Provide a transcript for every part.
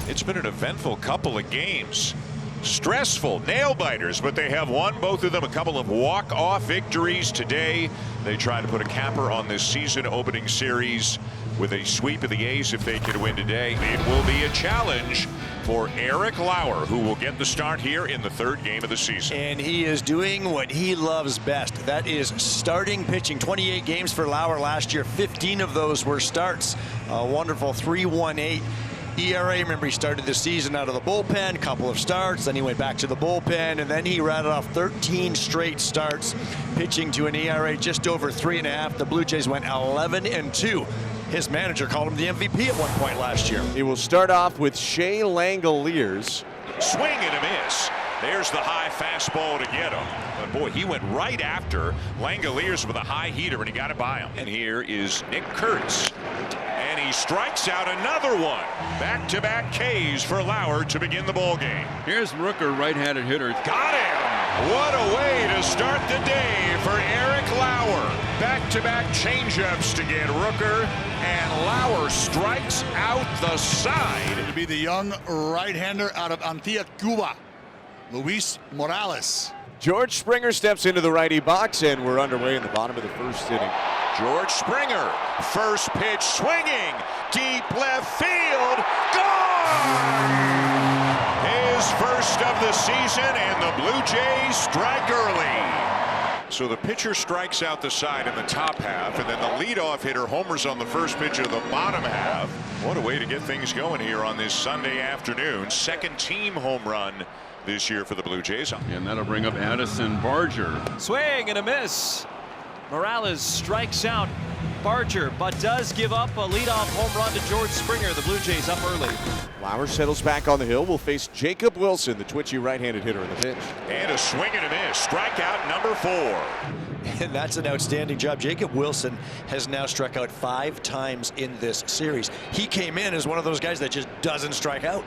It's been an eventful couple of games. Stressful, nail-biters, but they have won, both of them, a couple of walk-off victories today. They try to put a capper on this season-opening series with a sweep of the A's if they can win today. It will be a challenge for Eric Lauer, who will get the start here in the third game of the season. And he is doing what he loves best. That is starting pitching. 28 games for Lauer last year. 15 of those were starts. A wonderful 3.18 ERA. Remember, he started the season out of the bullpen, couple of starts, then he went back to the bullpen, and then he rattled off 13 straight starts, pitching to an ERA just over 3.5. The Blue Jays went 11-2. His manager called him the MVP at one point last year. He will start off with Shea Langoliers. Swing and a miss. There's the high fastball to get him. But boy, he went right after Langoliers with a high heater, and he got it by him. And here is Nick Kurtz. And he strikes out another one. Back-to-back Ks for Lauer to begin the ball game. Here's Rooker, right-handed hitter. Got him! What a way to start the day for Eric Lauer. Back-to-back changeups to get Rooker, and Lauer strikes out the side. To be the young right-hander out of Antigua, Cuba, Luis Morales. George Springer steps into the righty box, and we're underway in the bottom of the first inning. George Springer, first pitch swinging, deep left field, gone! His first of the season, and the Blue Jays strike early. So the pitcher strikes out the side in the top half, and then the leadoff hitter homers on the first pitch of the bottom half. What a way to get things going here on this Sunday afternoon. Second team home run this year for the Blue Jays. And that'll bring up Addison Barger. Swing and a miss. Morales strikes out Barger, but does give up a leadoff home run to George Springer. The Blue Jays up early. Lauer settles back on the hill. Will face Jacob Wilson, the twitchy right-handed hitter in the pitch. And a swing and a miss. Strikeout number 4. And that's an outstanding job. Jacob Wilson has now struck out 5 times in this series. He came in as one of those guys that just doesn't strike out.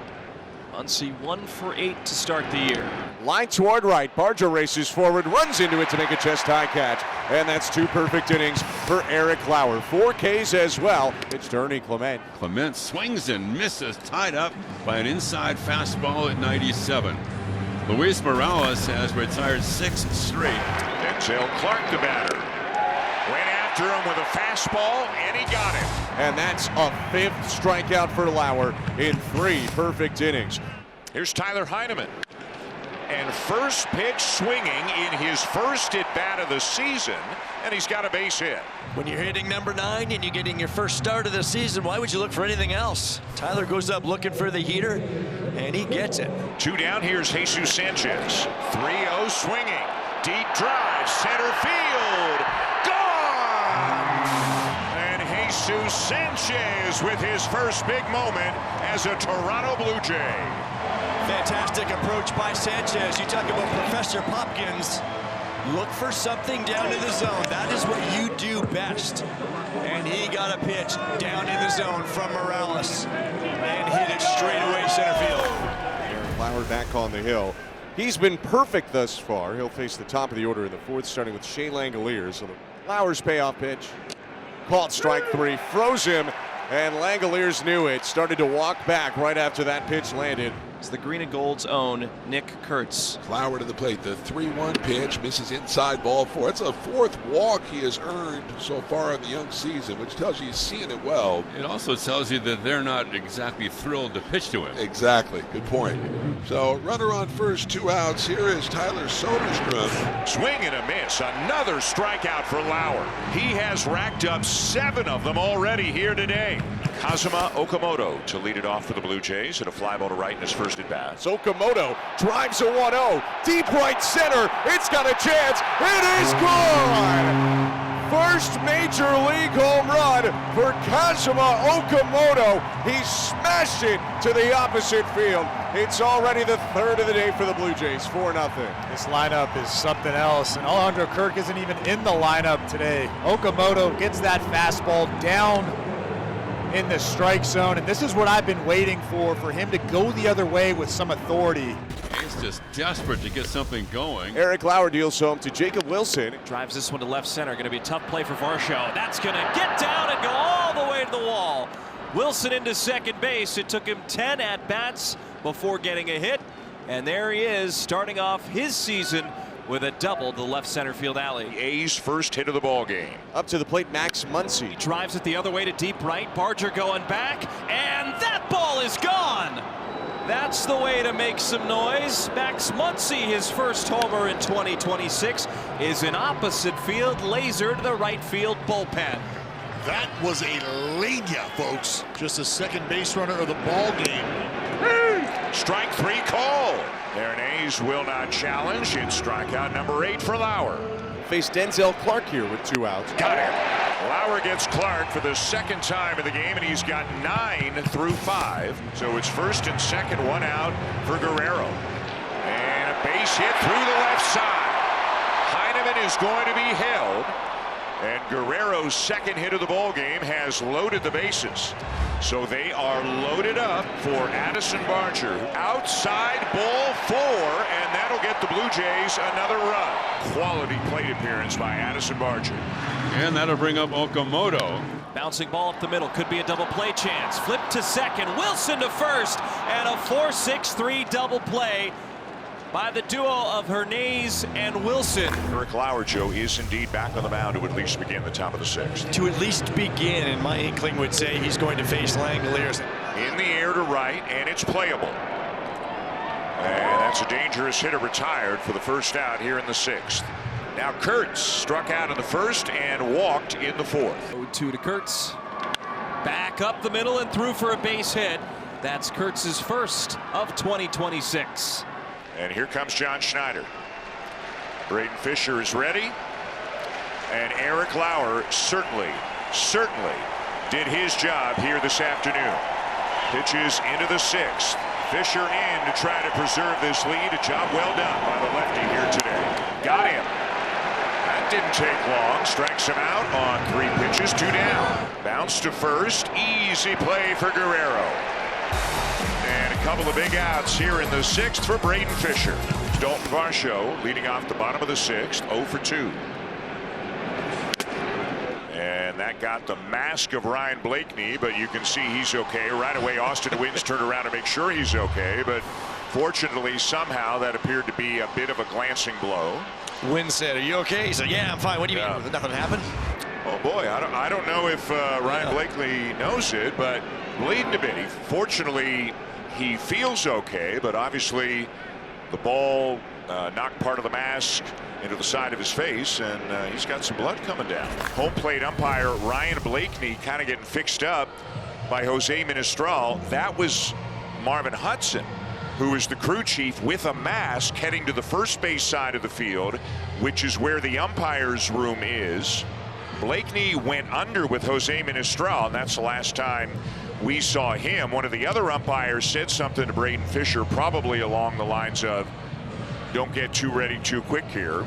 Muncy 1 for 8 to start the year. Line toward right. Barger races forward, runs into it to make a chest-high catch. And that's 2 perfect innings for Eric Lauer. 4 Ks as well. Pitch to Ernie Clement. Clement swings and misses, tied up by an inside fastball at 97. Luis Morales has retired 6 straight. Denzel Clark, the batter, went after him with a fastball, and he got it. And that's a 5th strikeout for Lauer in 3 perfect innings. Here's Tyler Heineman. And first pitch swinging in his first at-bat of the season, and he's got a base hit. When you're hitting number 9 and you're getting your first start of the season, why would you look for anything else? Tyler goes up looking for the heater, and he gets it. 2 down, here's Jesus Sanchez. 3-0 swinging. Deep drive, center field. Gone! And Jesus Sanchez with his first big moment as a Toronto Blue Jay. Fantastic approach by Sanchez. You talk about Professor Popkins. Look for something down in the zone. That is what you do best. And he got a pitch down in the zone from Morales and hit it straight away center field. Eric Lauer back on the hill. He's been perfect thus far. He'll face the top of the order in the 4th, starting with Shea Langoliers. So Lauer's payoff pitch. Caught strike 3, froze him, and Langoliers knew it. Started to walk back right after that pitch landed. It's the Green and Gold's own Nick Kurtz. Lauer to the plate. The 3-1 pitch misses inside, ball 4. It's a 4th walk he has earned so far in the young season, which tells you he's seeing it well. It also tells you that they're not exactly thrilled to pitch to him. Exactly. Good point. So runner on first, 2 outs. Here is Tyler Soderstrom. Swing and a miss. Another strikeout for Lauer. He has racked up 7 of them already here today. Kazuma Okamoto to lead it off for the Blue Jays, and a fly ball to right in his first at bat. Okamoto drives a 1-0. Deep right center. It's got a chance. It is gone. First major league home run for Kazuma Okamoto. He smashed it to the opposite field. It's already the 3rd of the day for the Blue Jays, 4-0. This lineup is something else, and Alejandro Kirk isn't even in the lineup today. Okamoto gets that fastball down in the strike zone, and this is what I've been waiting for him to go the other way with some authority. He's just desperate to get something going. Eric Lauer deals home to Jacob Wilson. Drives this one to left center. Going to be a tough play for Varsho. That's going to get down and go all the way to the wall. Wilson into second base. It took him 10 at-bats before getting a hit. And there he is, starting off his season with a double to the left center field alley. The A's first hit of the ball game. Up to the plate, Max Muncy. Drives it the other way to deep right. Barger going back, and that ball is gone. That's the way to make some noise. Max Muncy, his first homer in 2026, is in opposite field, laser to the right field bullpen. That was a leña, folks. Just a second base runner of the ball game. Strike 3 call. There, an A's will not challenge. It's strikeout number 8 for Lauer. Faced Denzel Clark here with 2 outs. Got him. Lauer gets Clark for the second time of the game, and he's got 9 through 5. So it's first and second, 1 out for Guerrero. And a base hit through the left side. Heineman is going to be held. And Guerrero's second hit of the ball game has loaded the bases. So they are loaded up for Addison Barger. Outside ball 4, and that'll get the Blue Jays another run. Quality plate appearance by Addison Barger. And that'll bring up Okamoto. Bouncing ball up the middle, could be a double play chance. Flip to second, Wilson to first, and a 4-6-3 double play by the duo of Hernandez and Wilson. Eric Lauer, Joe, is indeed back on the mound to at least begin the top of the 6th. To at least begin, and my inkling would say he's going to face Langoliers. In the air to right, and it's playable. And that's a dangerous hitter retired for the first out here in the 6th. Now Kurtz struck out in the first and walked in the 4th. 0-2 to Kurtz. Back up the middle and through for a base hit. That's Kurtz's first of 2026. And here comes John Schneider. Braden Fischer is ready. And Eric Lauer certainly did his job here this afternoon. Pitches into the 6th. Fischer in to try to preserve this lead. A job well done by the lefty here today. Got him. That didn't take long. Strikes him out on 3 pitches, 2 down. Bounce to first. Easy play for Guerrero. And a couple of big outs here in the 6th for Braden Fischer. Dalton Varsho leading off the bottom of the 6th, 0 for 2. And that got the mask of Ryan Blakeney, but you can see he's okay. Right away, Austin Wynns turned around to make sure he's okay, but fortunately, somehow, that appeared to be a bit of a glancing blow. Wynn said, "Are you okay?" He said, "Yeah, I'm fine." What do you mean? Nothing happened? Oh boy, I don't know if Ryan Blakeney knows it, but bleeding a bit. Fortunately, he feels okay, but obviously the ball knocked part of the mask into the side of his face, and he's got some blood coming down. Home plate umpire Ryan Blakeney kind of getting fixed up by Jose Ministral. That was Marvin Hudson, who is the crew chief with a mask, heading to the first base side of the field, which is where the umpire's room is. Blakeney went under with Jose Ministral, and that's the last time we saw him. One of the other umpires said something to Braden Fischer, probably along the lines of, "Don't get too ready too quick here.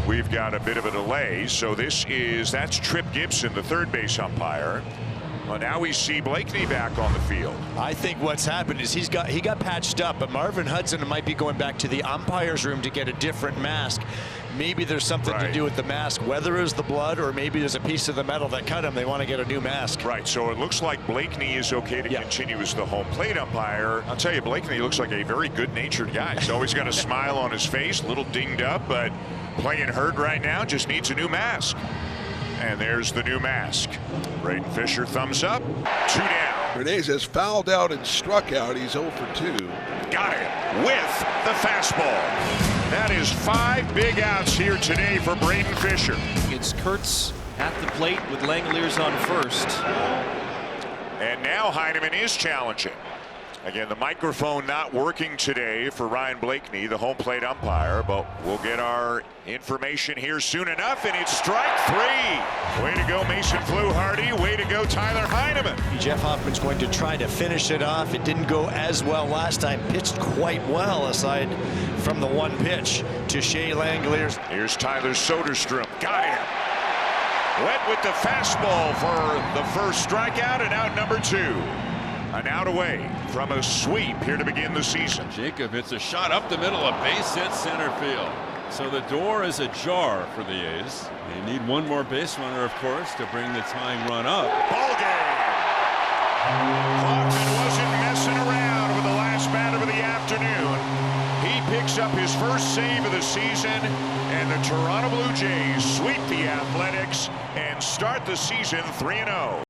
We've got a bit of a delay." So that's Trip Gibson, the third base umpire. Well, now we see Blakeney back on the field. I think what's happened is he got patched up, but Marvin Hudson might be going back to the umpire's room to get a different mask. Maybe there's something to do with the mask, whether it's the blood or maybe there's a piece of the metal that cut him. They want to get a new mask. Right, so it looks like Blakeney is okay to continue as the home plate umpire. I'll tell you, Blakeney looks like a very good-natured guy. He's always got a smile on his face, a little dinged up, but playing hurt right now, just needs a new mask. And there's the new mask. Braden Fischer, thumbs up, 2 down. Hernandez has fouled out and struck out. He's 0 for 2. Got it with the fastball. That is 5 big outs here today for Braden Fischer. It's Kurtz at the plate with Langoliers on first. And now Heineman is challenging. Again, the microphone not working today for Ryan Blakeney, the home plate umpire, but we'll get our information here soon enough, and it's strike 3. Way to go, Mason Fluharty. Way to go, Tyler Heineman. Jeff Hoffman's going to try to finish it off. It didn't go as well last time. Pitched quite well aside from the one pitch to Shea Langoliers. Here's Tyler Soderstrom. Got him. Went with the fastball for the first strikeout, and out number 2. An out away from a sweep here to begin the season. Jacob hits a shot up the middle, a base hit center field. So the door is ajar for the A's. They need one more base runner, of course, to bring the tying run up. Ball game. Hoffman wasn't messing around with the last batter of the afternoon. He picks up his first save of the season, and the Toronto Blue Jays sweep the Athletics and start the season 3-0.